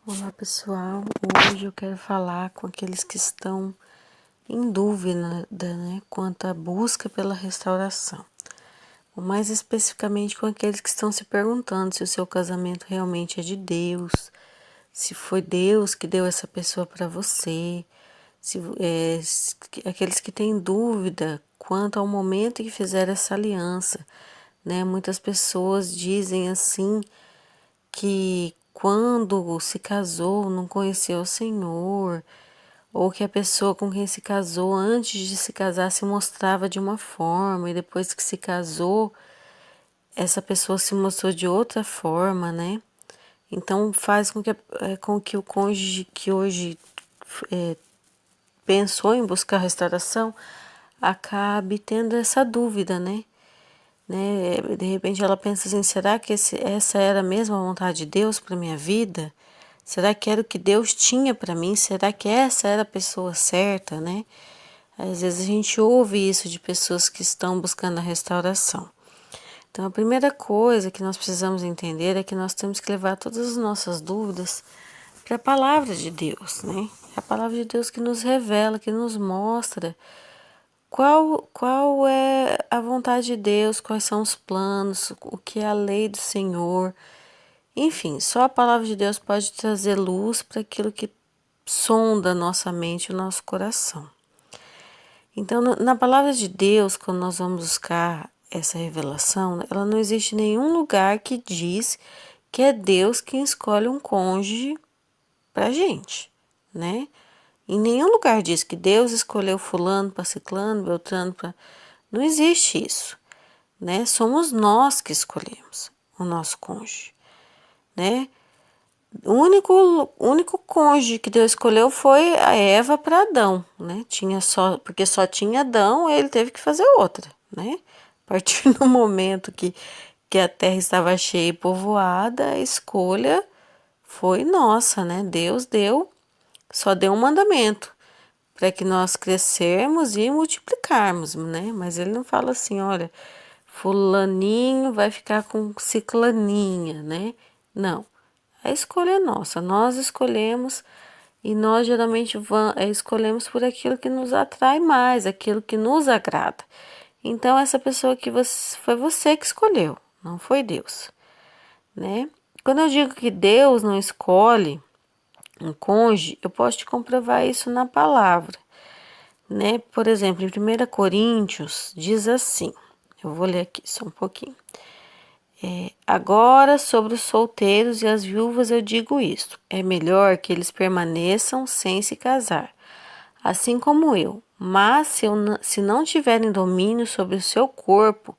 Olá pessoal, hoje eu quero falar com aqueles que estão em dúvida, né, quanto à busca pela restauração. Ou mais especificamente com aqueles que estão se perguntando se o seu casamento realmente é de Deus, se foi Deus que deu essa pessoa para você, aqueles que têm dúvida quanto ao momento em que fizeram essa aliança, né? Muitas pessoas dizem assim que quando se casou não conheceu o Senhor, ou que a pessoa com quem se casou antes de se casar se mostrava de uma forma e depois que se casou, essa pessoa se mostrou de outra forma, né? Então faz com que o cônjuge que hoje pensou em buscar restauração acabe tendo essa dúvida, né? De repente ela pensa assim, será que essa era mesmo a vontade de Deus para minha vida? Será que era o que Deus tinha para mim? Será que essa era a pessoa certa, né? Às vezes a gente ouve isso de pessoas que estão buscando a restauração. Então a primeira coisa que nós precisamos entender é que nós temos que levar todas as nossas dúvidas para a palavra de Deus, né? É a palavra de Deus que nos revela, que nos mostra qual é a vontade de Deus, quais são os planos, o que é a lei do Senhor. Enfim, só a palavra de Deus pode trazer luz para aquilo que sonda a nossa mente e o nosso coração. Então, na palavra de Deus, quando nós vamos buscar essa revelação, ela não existe nenhum lugar que diz que é Deus quem escolhe um cônjuge para a gente, né? Em nenhum lugar diz que Deus escolheu fulano para ciclano, beltrano para... Não existe isso, né? Somos nós que escolhemos o nosso cônjuge, né? O único cônjuge que Deus escolheu foi a Eva para Adão, né? Porque só tinha Adão, ele teve que fazer outra, né? A partir do momento que a terra estava cheia e povoada, a escolha foi nossa, né? Só deu um mandamento para que nós crescermos e multiplicarmos, né? Mas ele não fala assim, olha, fulaninho vai ficar com ciclaninha, né? Não. A escolha é nossa, nós escolhemos e nós geralmente escolhemos por aquilo que nos atrai mais, aquilo que nos agrada. Então, essa pessoa foi você que escolheu, não foi Deus, né? Quando eu digo que Deus não escolhe um cônjuge, eu posso te comprovar isso na palavra, né? Por exemplo, em 1 Coríntios diz assim, eu vou ler aqui só um pouquinho. Agora, sobre os solteiros e as viúvas, eu digo isto: é melhor que eles permaneçam sem se casar, assim como eu. Mas se não tiverem domínio sobre o seu corpo,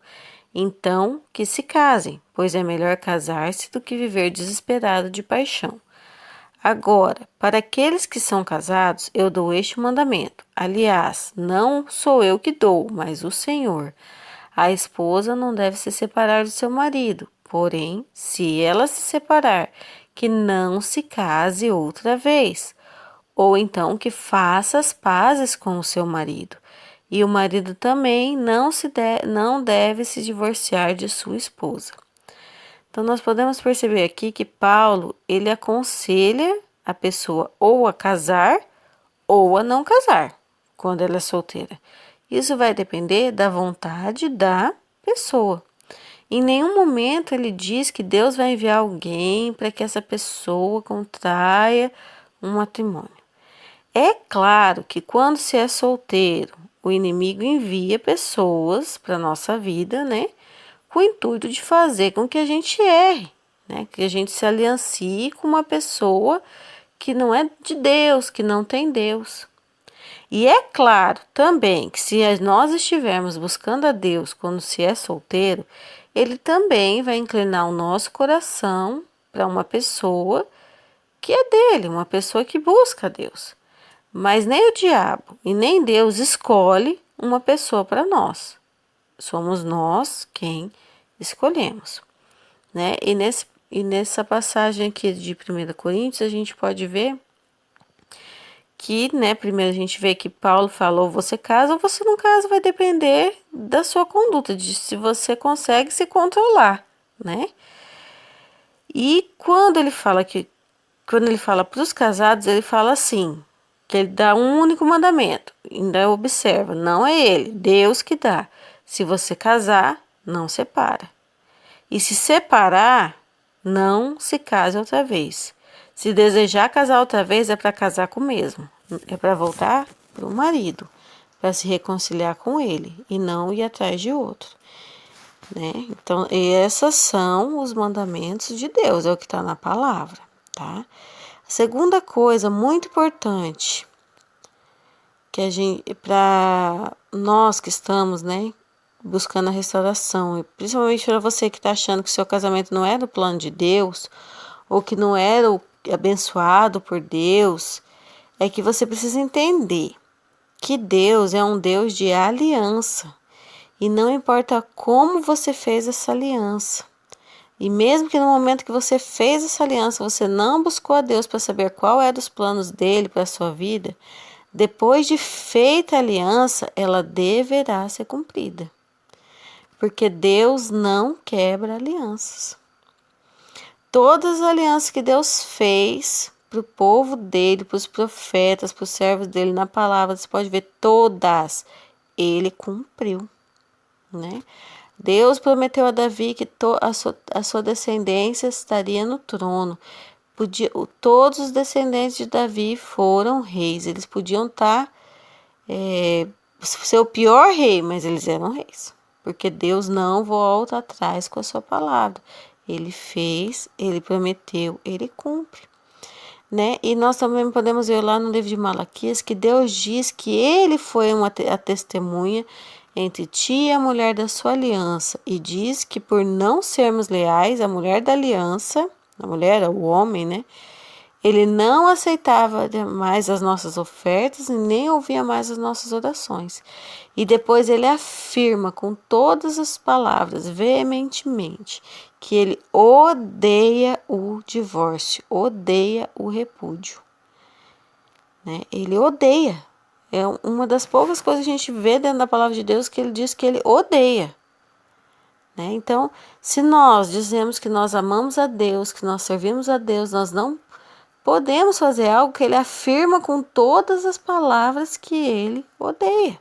então que se casem, pois é melhor casar-se do que viver desesperado de paixão. Agora, para aqueles que são casados, eu dou este mandamento. Aliás, não sou eu que dou, mas o Senhor. A esposa não deve se separar do seu marido, porém, se ela se separar, que não se case outra vez, ou então que faça as pazes com o seu marido. E o marido também não deve se divorciar de sua esposa. Então nós podemos perceber aqui que Paulo, ele aconselha a pessoa ou a casar ou a não casar, quando ela é solteira. Isso vai depender da vontade da pessoa. Em nenhum momento ele diz que Deus vai enviar alguém para que essa pessoa contraia um matrimônio. É claro que quando se é solteiro, o inimigo envia pessoas para a nossa vida, né? Com o intuito de fazer com que a gente erre, né? Que a gente se aliancie com uma pessoa que não é de Deus, que não tem Deus. E é claro também que se nós estivermos buscando a Deus quando se é solteiro, Ele também vai inclinar o nosso coração para uma pessoa que é dele, uma pessoa que busca a Deus. Mas nem o diabo e nem Deus escolhe uma pessoa para nós. Somos nós quem escolhemos, né? E nessa passagem aqui de 1 Coríntios, a gente pode ver que, né, primeiro a gente vê que Paulo falou, você casa ou você não casa, vai depender da sua conduta, de se você consegue se controlar, né? E quando ele fala que quando ele fala para os casados, ele fala assim, que ele dá um único mandamento. Ainda observa, não é ele, Deus que dá. Se você casar, não separa. E se separar, não se case outra vez. Se desejar casar outra vez, é para casar com o mesmo. É para voltar para o marido, para se reconciliar com ele e não ir atrás de outro. Né? Então, esses são os mandamentos de Deus, é o que está na palavra, tá? A segunda coisa muito importante que a gente, para nós que estamos, né, buscando a restauração, e principalmente para você que está achando que seu casamento não era o plano de Deus, ou que não era o abençoado por Deus, é que você precisa entender que Deus é um Deus de aliança. E não importa como você fez essa aliança. E mesmo que no momento que você fez essa aliança, você não buscou a Deus para saber qual era os planos dele para a sua vida, depois de feita a aliança, ela deverá ser cumprida. Porque Deus não quebra alianças. Todas as alianças que Deus fez para o povo dele, para os profetas, para os servos dele na palavra, você pode ver todas, ele cumpriu. Né? Deus prometeu a Davi que a sua descendência estaria no trono. Todos os descendentes de Davi foram reis. Eles podiam estar ser o pior rei, mas eles eram reis. Porque Deus não volta atrás com a sua palavra. Ele fez, ele prometeu, ele cumpre. Né? E nós também podemos ver lá no livro de Malaquias que Deus diz que ele foi a testemunha entre ti e a mulher da sua aliança, e diz que por não sermos leais, a mulher da aliança, a mulher, o homem, né? Ele não aceitava mais as nossas ofertas e nem ouvia mais as nossas orações. E depois ele afirma com todas as palavras, veementemente, que ele odeia o divórcio, odeia o repúdio. Né? Ele odeia. É uma das poucas coisas que a gente vê dentro da palavra de Deus que ele diz que ele odeia. Né? Então, se nós dizemos que nós amamos a Deus, que nós servimos a Deus, nós não podemos fazer algo que ele afirma com todas as palavras que ele odeia.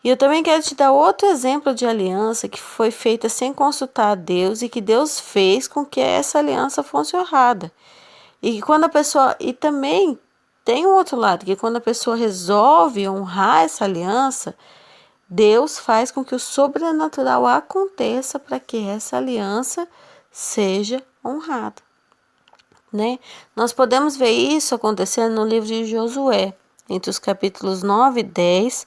E eu também quero te dar outro exemplo de aliança que foi feita sem consultar a Deus e que Deus fez com que essa aliança fosse honrada. E que quando a pessoa... E também tem um outro lado, que quando a pessoa resolve honrar essa aliança, Deus faz com que o sobrenatural aconteça para que essa aliança seja honrada. Né? Nós podemos ver isso acontecendo no livro de Josué, entre os capítulos 9 e 10,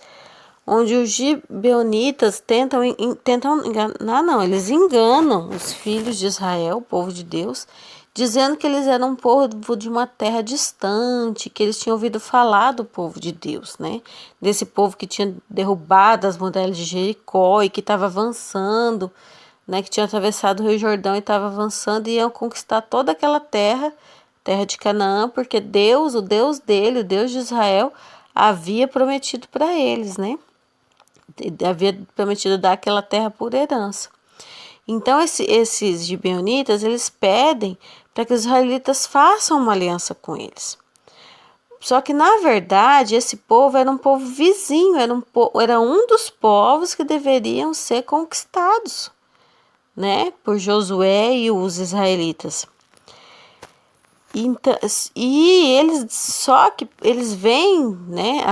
onde os gibeonitas tentam enganar, não, eles enganam os filhos de Israel, o povo de Deus, dizendo que eles eram um povo de uma terra distante, que eles tinham ouvido falar do povo de Deus, né? Desse povo que tinha derrubado as muralhas de Jericó e que estava avançando, né? Que tinha atravessado o Rio Jordão e estava avançando e iam conquistar toda aquela terra, terra de Canaã, porque Deus, o Deus dele, o Deus de Israel, havia prometido para eles, né? Havia prometido dar aquela terra por herança. Então esses gibeonitas, eles pedem para que os israelitas façam uma aliança com eles. Só que na verdade esse povo era um povo vizinho, era um dos povos que deveriam ser conquistados, né, por Josué e os israelitas. Então, e eles vêm, né,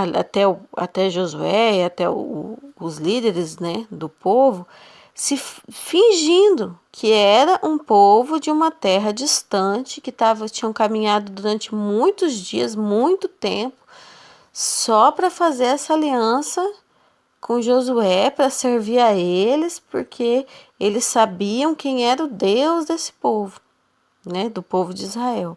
até Josué, até os líderes, né, do povo, se fingindo que era um povo de uma terra distante, que tinham caminhado durante muitos dias, muito tempo, só para fazer essa aliança com Josué, para servir a eles, porque eles sabiam quem era o Deus desse povo, né, do povo de Israel.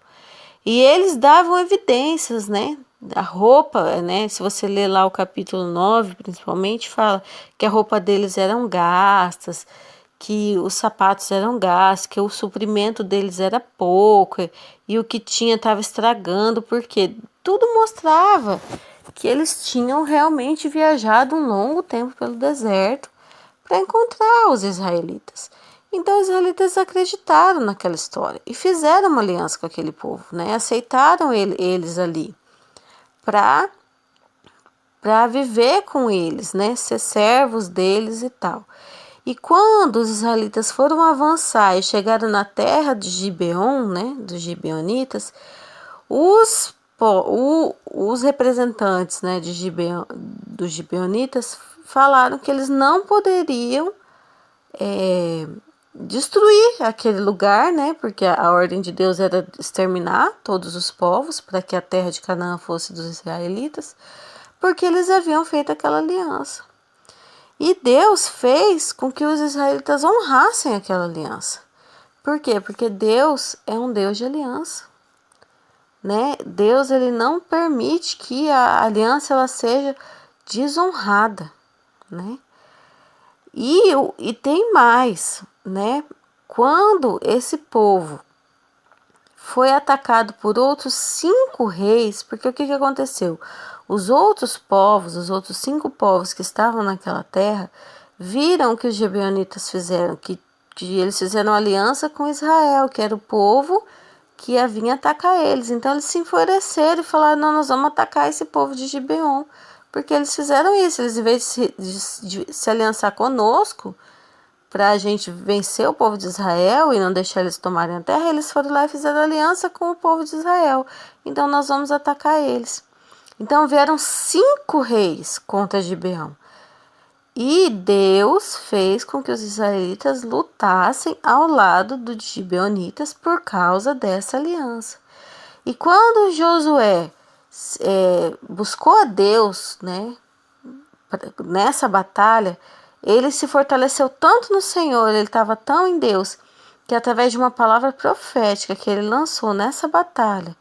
E eles davam evidências, né? A roupa, né? Se você ler lá o capítulo 9, principalmente, fala que a roupa deles eram gastas, que os sapatos eram gastos, que o suprimento deles era pouco e o que tinha estava estragando, porque tudo mostrava que eles tinham realmente viajado um longo tempo pelo deserto para encontrar os israelitas. Então os israelitas acreditaram naquela história e fizeram uma aliança com aquele povo, né? Aceitaram eles ali para viver com eles, né? Ser servos deles e tal. E quando os israelitas foram avançar e chegaram na terra de Gibeon, né? Dos gibeonitas, os representantes, né, dos gibeonitas falaram que eles não poderiam destruir aquele lugar, né? Porque a ordem de Deus era exterminar todos os povos para que a terra de Canaã fosse dos israelitas, porque eles haviam feito aquela aliança. E Deus fez com que os israelitas honrassem aquela aliança. Por quê? Porque Deus é um Deus de aliança, né? Deus, ele não permite que a aliança ela seja desonrada, né? E tem mais, né? Quando esse povo foi atacado por outros 5 reis, porque o que aconteceu? Os outros povos, os outros 5 povos que estavam naquela terra, viram o que os gibeonitas fizeram, que eles fizeram aliança com Israel, que era o povo que ia vir atacar eles. Então eles se enfureceram e falaram: não, nós vamos atacar esse povo de Gibeon, porque eles fizeram isso. Eles, em vez de se aliançar conosco para a gente vencer o povo de Israel e não deixar eles tomarem a terra, eles foram lá e fizeram aliança com o povo de Israel. Então nós vamos atacar eles. Então vieram 5 reis contra Gibeão. E Deus fez com que os israelitas lutassem ao lado dos gibeonitas por causa dessa aliança. E quando Josué buscou a Deus, né, nessa batalha, ele se fortaleceu tanto no Senhor, ele estava tão em Deus, que através de uma palavra profética que ele lançou nessa batalha,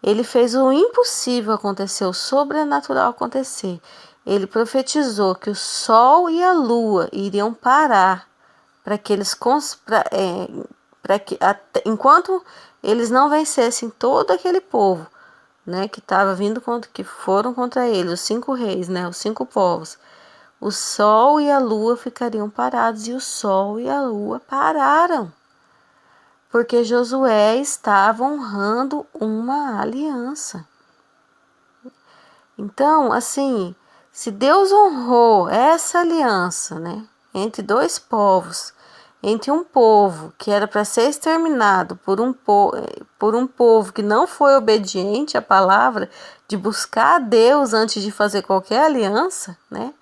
ele fez o impossível acontecer, o sobrenatural acontecer. Ele profetizou que o sol e a lua iriam parar para que eles enquanto eles não vencessem todo aquele povo, né, que estava vindo que foram contra eles, os 5 reis, né, os 5 povos. O sol e a lua ficariam parados, e o sol e a lua pararam, porque Josué estava honrando uma aliança. Então, assim, se Deus honrou essa aliança, né, entre 2 povos, entre um povo que era para ser exterminado por um povo que não foi obediente à palavra de buscar a Deus antes de fazer qualquer aliança, né?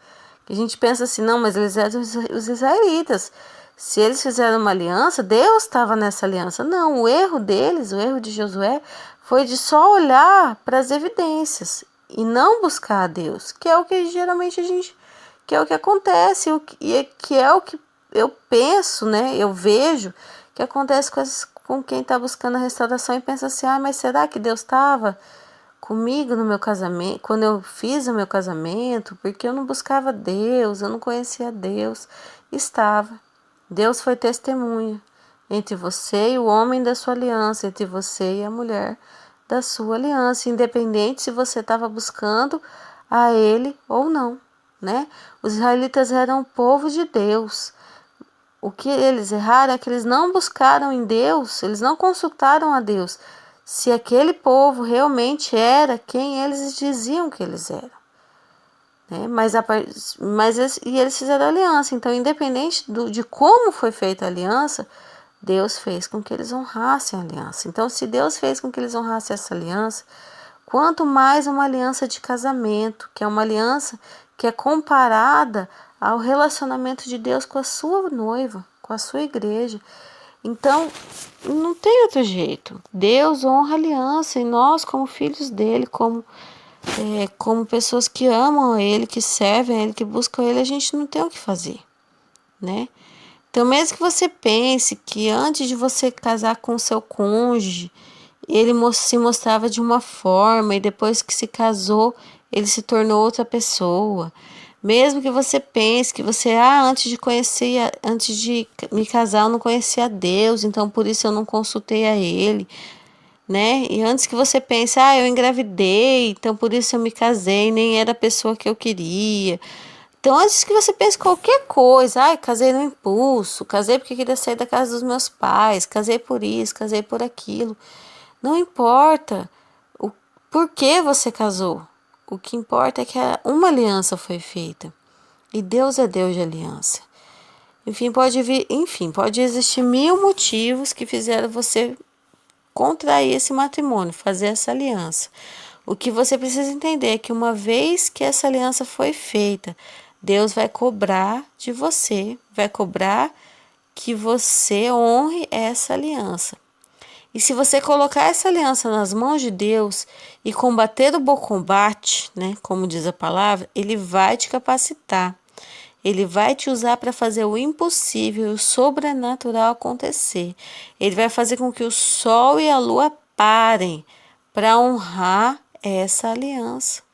A gente pensa assim, não, mas eles eram os israelitas. Se eles fizeram uma aliança, Deus estava nessa aliança. Não, o erro deles, o erro de Josué, foi de só olhar para as evidências e não buscar a Deus, que é o que geralmente que é o que acontece, que é o que eu penso, né? Eu vejo que acontece com quem está buscando a restauração e pensa assim: ah, mas será que Deus estava comigo no meu casamento, quando eu fiz o meu casamento, porque eu não buscava Deus, eu não conhecia Deus? Estava. Deus foi testemunha entre você e o homem da sua aliança, entre você e a mulher da sua aliança, independente se você estava buscando a ele ou não, né? Os israelitas eram o povo de Deus. O que eles erraram é que eles não buscaram em Deus, eles não consultaram a Deus se aquele povo realmente era quem eles diziam que eles eram, né? Eles fizeram aliança. Então, independente de como foi feita a aliança, Deus fez com que eles honrassem a aliança. Então, se Deus fez com que eles honrassem essa aliança, quanto mais uma aliança de casamento, que é uma aliança que é comparada ao relacionamento de Deus com a sua noiva, com a sua igreja. Então, não tem outro jeito. Deus honra a aliança, e nós, como filhos dele, como pessoas que amam a ele, que servem a ele, que buscam ele, a gente não tem o que fazer, né? Então, mesmo que você pense que antes de você casar com o seu cônjuge, ele se mostrava de uma forma e depois que se casou, ele se tornou outra pessoa. Mesmo que você pense que antes de me casar, eu não conhecia a Deus, então por isso eu não consultei a ele, né? E antes que você pense, eu engravidei, então por isso eu me casei, nem era a pessoa que eu queria. Então, antes que você pense qualquer coisa, ai, casei no impulso, casei porque queria sair da casa dos meus pais, casei por isso, casei por aquilo. Não importa o porquê você casou. O que importa é que uma aliança foi feita. E Deus é Deus de aliança. Pode existir 1000 motivos que fizeram você contrair esse matrimônio, fazer essa aliança. O que você precisa entender é que uma vez que essa aliança foi feita, Deus vai cobrar de você, vai cobrar que você honre essa aliança. E se você colocar essa aliança nas mãos de Deus e combater o bom combate, né, como diz a palavra, Ele vai te capacitar. Ele vai te usar para fazer o impossível e o sobrenatural acontecer. Ele vai fazer com que o sol e a lua parem para honrar essa aliança.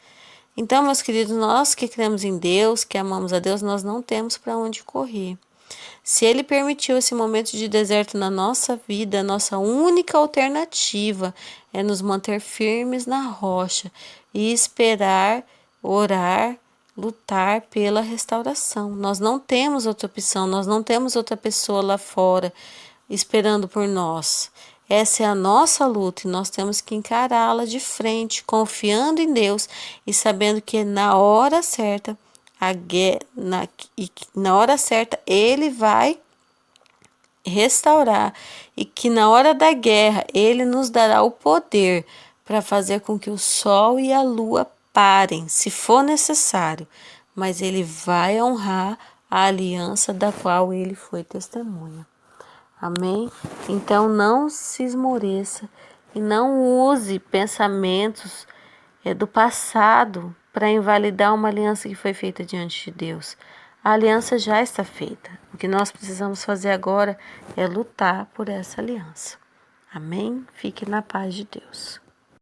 Então, meus queridos, nós que cremos em Deus, que amamos a Deus, nós não temos para onde correr. Se Ele permitiu esse momento de deserto na nossa vida, a nossa única alternativa é nos manter firmes na rocha e esperar, orar, lutar pela restauração. Nós não temos outra opção, nós não temos outra pessoa lá fora esperando por nós. Essa é a nossa luta e nós temos que encará-la de frente, confiando em Deus e sabendo que na hora certa, na hora certa Ele vai restaurar e que na hora da guerra Ele nos dará o poder para fazer com que o sol e a lua parem, se for necessário, mas Ele vai honrar a aliança da qual Ele foi testemunha. Amém? Então não se esmoreça e não use pensamentos do passado para invalidar uma aliança que foi feita diante de Deus. A aliança já está feita. O que nós precisamos fazer agora é lutar por essa aliança. Amém? Fique na paz de Deus.